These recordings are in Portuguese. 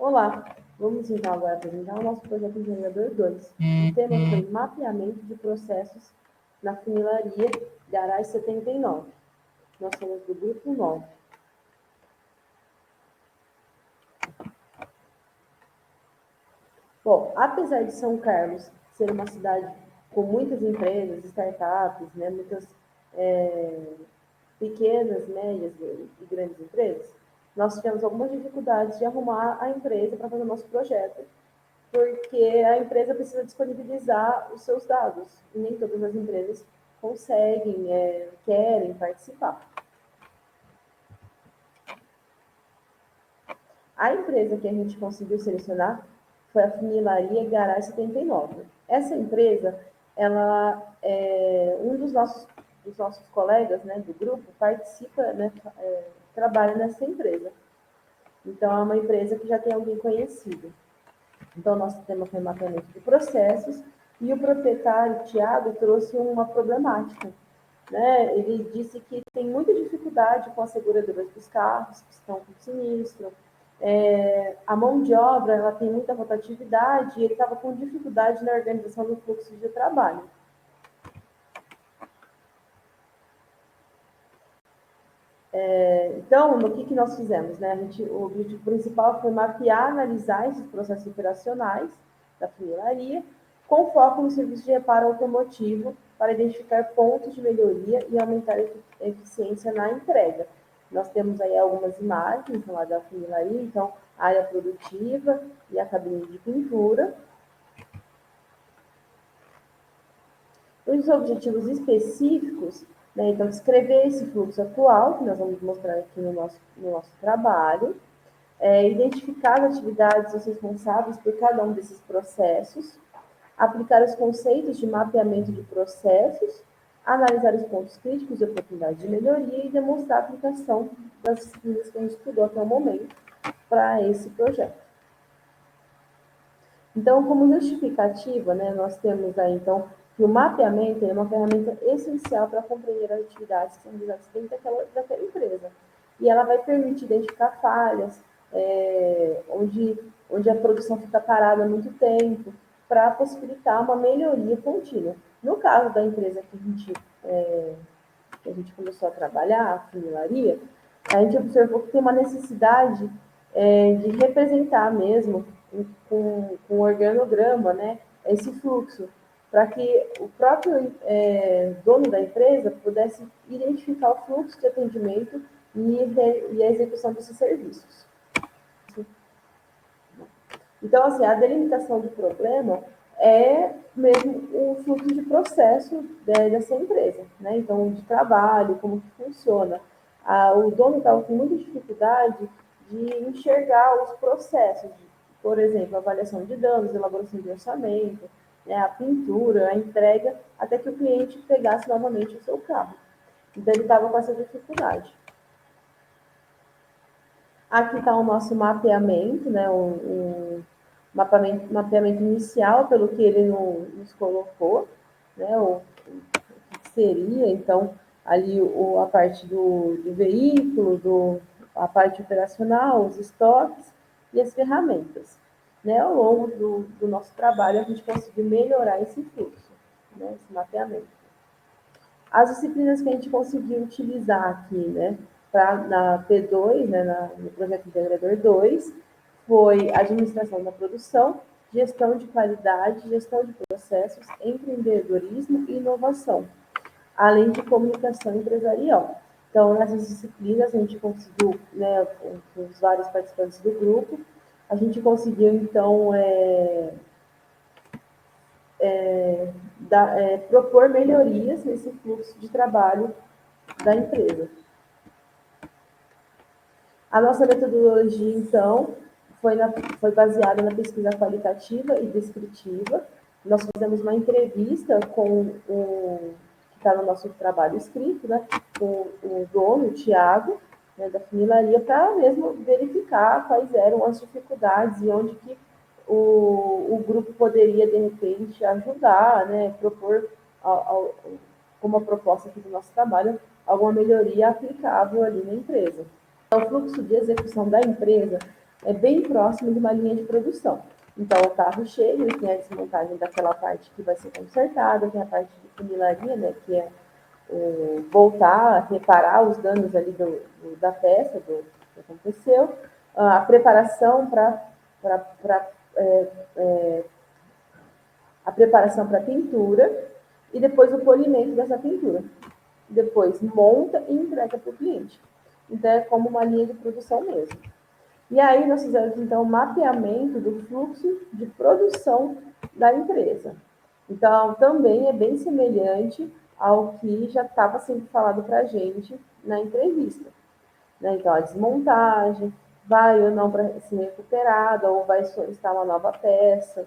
Olá, vamos então agora apresentar o nosso projeto Integrador 2. O tema foi mapeamento de processos na funilaria Garage 79. Nós somos do grupo 9. Bom, apesar de São Carlos ser uma cidade com muitas empresas, startups, né, muitas pequenas, médias e grandes empresas, nós tivemos algumas dificuldades de arrumar a empresa para fazer o nosso projeto, porque a empresa precisa disponibilizar os seus dados, e nem todas as empresas conseguem, querem participar. A empresa que a gente conseguiu selecionar foi a Funilaria Garage 79. Essa empresa, ela um dos nossos colegas, né, do grupo, participa, né, trabalha nessa empresa. Então, é uma empresa que já tem alguém conhecido. Então, nosso tema foi mapeamento de processos, e o proprietário, Tiago, trouxe uma problemática, né? Ele disse que tem muita dificuldade com as seguradoras dos carros que estão com sinistro. A mão de obra, ela tem muita rotatividade, e ele estava com dificuldade na organização do fluxo de trabalho. Então, o que nós fizemos, né? O objetivo principal foi mapear, analisar esses processos operacionais da funilaria, com foco no serviço de reparo automotivo, para identificar pontos de melhoria e aumentar a eficiência na entrega. Nós temos aí algumas imagens lá da funilaria, então, a área produtiva e a cabine de pintura. Os objetivos específicos, né, então, descrever esse fluxo atual, que nós vamos mostrar aqui no nosso trabalho, identificar as atividades os responsáveis por cada um desses processos, aplicar os conceitos de mapeamento de processos, analisar os pontos críticos e oportunidades de melhoria e demonstrar a aplicação das disciplinas que a gente estudou até o momento para esse projeto. Então, como justificativa, né, nós temos aí, então, que o mapeamento é uma ferramenta essencial para compreender as atividades que são realizadas dentro daquela empresa. E ela vai permitir identificar falhas, onde a produção fica parada há muito tempo, para possibilitar uma melhoria contínua. No caso da empresa que a gente começou a trabalhar, a funilaria, a gente observou que tem uma necessidade de representar mesmo com o organograma, né, esse fluxo, para que o próprio dono da empresa pudesse identificar o fluxo de atendimento e a execução desses serviços. Então, assim, a delimitação do problema é mesmo o fluxo de processo dessa empresa, né? Então, de trabalho, como que funciona. O dono estava com muita dificuldade de enxergar os processos, por exemplo, avaliação de danos, elaboração de orçamento, né, a pintura, a entrega, até que o cliente pegasse novamente o seu carro. Então, ele estava com essa dificuldade. Aqui está o nosso mapeamento, né, mapeamento inicial, pelo que ele nos colocou, né, o que seria, então, ali a parte do veículo, a parte operacional, os estoques e as ferramentas. Né, ao longo do nosso trabalho, a gente conseguiu melhorar esse fluxo, né, esse mapeamento. As disciplinas que a gente conseguiu utilizar aqui, né, na P2, né, no projeto Integrador 2, foi administração da produção, gestão de qualidade, gestão de processos, empreendedorismo e inovação, além de comunicação empresarial. Então, nessas disciplinas, a gente conseguiu, né, com os vários participantes do grupo, a gente conseguiu, então, propor melhorias nesse fluxo de trabalho da empresa. A nossa metodologia, então, foi baseada na pesquisa qualitativa e descritiva. Nós fizemos uma entrevista com que está no nosso trabalho escrito, né, com o dono, o Tiago, né, da funilaria, para mesmo verificar quais eram as dificuldades e onde que o grupo poderia, de repente, ajudar, né, propor, como a proposta aqui do nosso trabalho, alguma melhoria aplicável ali na empresa. O fluxo de execução da empresa é bem próximo de uma linha de produção. Então, o carro chega, ele tem a desmontagem daquela parte que vai ser consertada, tem a parte de funilaria, né, que é voltar, reparar os danos ali da peça, do que aconteceu, a preparação para a preparação para pintura e depois o polimento dessa pintura. Depois monta e entrega para o cliente. Então é como uma linha de produção mesmo. E aí nós fizemos então o mapeamento do fluxo de produção da empresa. Então também é bem semelhante ao que já estava sendo falado para a gente na entrevista. Né? Então a desmontagem, vai ou não para ser recuperada, ou vai solicitar uma nova peça,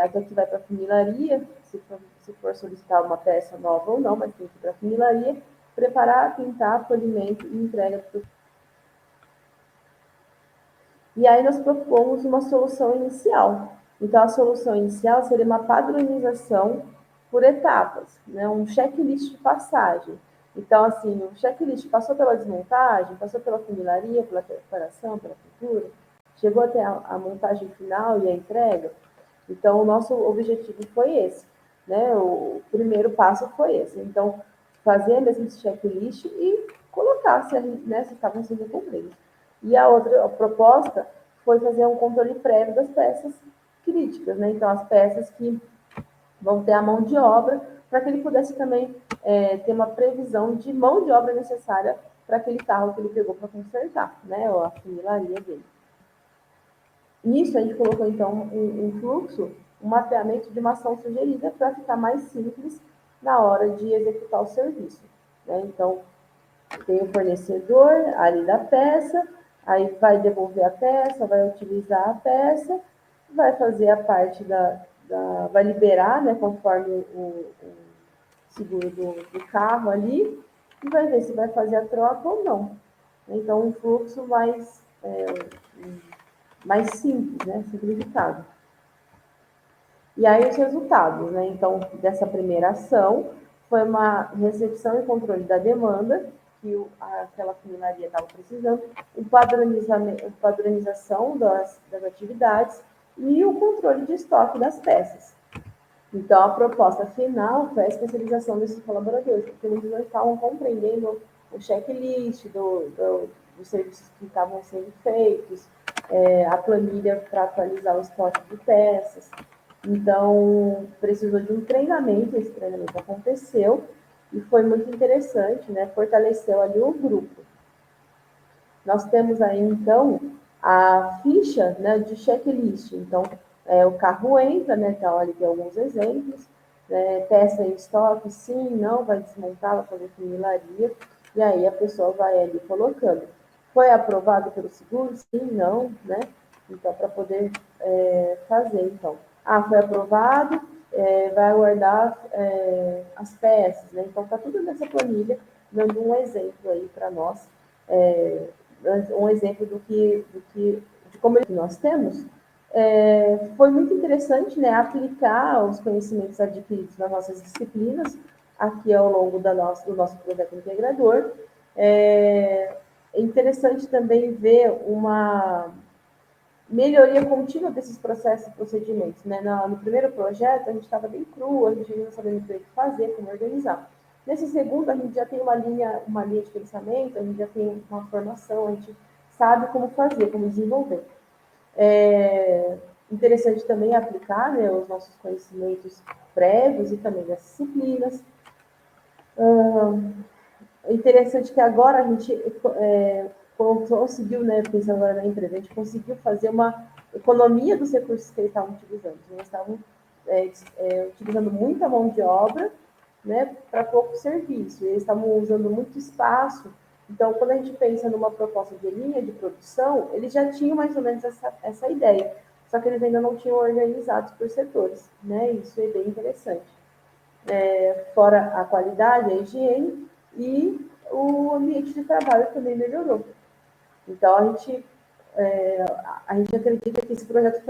até que vai para a funilaria, se for solicitar uma peça nova ou não, mas tem que ir para a funilaria, preparar, pintar, polimento e entrega para o. E aí nós propomos uma solução inicial. Então, a solução inicial seria uma padronização por etapas, né? Um checklist de passagem. Então, assim, o checklist passou pela desmontagem, passou pela funilaria, pela preparação, pela pintura, chegou até a montagem final e a entrega. Então, o nosso objetivo foi esse, né? O primeiro passo foi esse. Então, fazer mesmo esse checklist e colocar se, né, se estavam sendo cumpridos. E a outra proposta foi fazer um controle prévio das peças críticas, né? Então, as peças que vão ter a mão de obra, para que ele pudesse também ter uma previsão de mão de obra necessária para aquele carro que ele pegou para consertar, né? Ou a funilaria dele. Nisso, a gente colocou, então, um fluxo, um mapeamento de uma ação sugerida para ficar mais simples na hora de executar o serviço. Né? Então, tem o fornecedor ali da peça, aí vai devolver a peça, vai utilizar a peça, vai fazer a parte vai liberar, né, conforme o seguro do carro ali, e vai ver se vai fazer a troca ou não. Então, um fluxo mais simples, né, simplificado. E aí os resultados, né? Então, dessa primeira ação, foi uma recepção e controle da demanda, que aquela funilaria estava precisando, padronização das atividades e o controle de estoque das peças. Então, a proposta final foi a especialização desses colaboradores, porque eles não estavam compreendendo o checklist dos serviços que estavam sendo feitos, a planilha para atualizar o estoque de peças. Então, precisou de um treinamento, esse treinamento aconteceu, e foi muito interessante, né? Fortaleceu ali o grupo. Nós temos aí, então, a ficha, né, de checklist. Então, o carro entra, né? Então, ali tem alguns exemplos, né, peça em estoque, sim, não, vai desmontar, vai fazer funilaria, e aí a pessoa vai ali colocando. Foi aprovado pelo seguro? Sim, não, né? Então, para poder fazer, então. Foi aprovado, vai aguardar as peças, né? Então, está tudo nessa planilha, dando um exemplo aí para nós, um exemplo de como nós temos. Foi muito interessante, né, aplicar os conhecimentos adquiridos nas nossas disciplinas aqui ao longo do nosso projeto integrador. É interessante também ver uma melhoria contínua desses processos e procedimentos. Né? No primeiro projeto, a gente estava bem cru, a gente não sabia muito bem o que fazer, como organizar. Nesse segundo, a gente já tem uma linha de pensamento, a gente já tem uma formação, a gente sabe como fazer, como desenvolver. Interessante também aplicar, né, os nossos conhecimentos prévios e também das disciplinas. Interessante que agora a gente conseguiu, né, pensando agora na empresa, a gente conseguiu fazer uma economia dos recursos que eles estavam utilizando. Eles estavam utilizando muita mão de obra, né, para pouco serviço. Eles estavam usando muito espaço. Então, quando a gente pensa numa proposta de linha de produção, eles já tinham mais ou menos essa ideia, só que eles ainda não tinham organizados por setores, né? Isso é bem interessante. Fora a qualidade, a higiene e o ambiente de trabalho também melhorou. Então, a gente acredita que esse projeto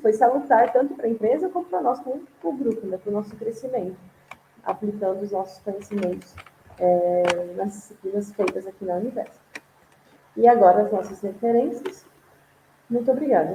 foi salutar tanto para a empresa como para nós, como para o grupo, né, para o nosso crescimento, aplicando os nossos conhecimentos nas disciplinas feitas aqui na Univesp. E agora as nossas referências. Muito obrigada.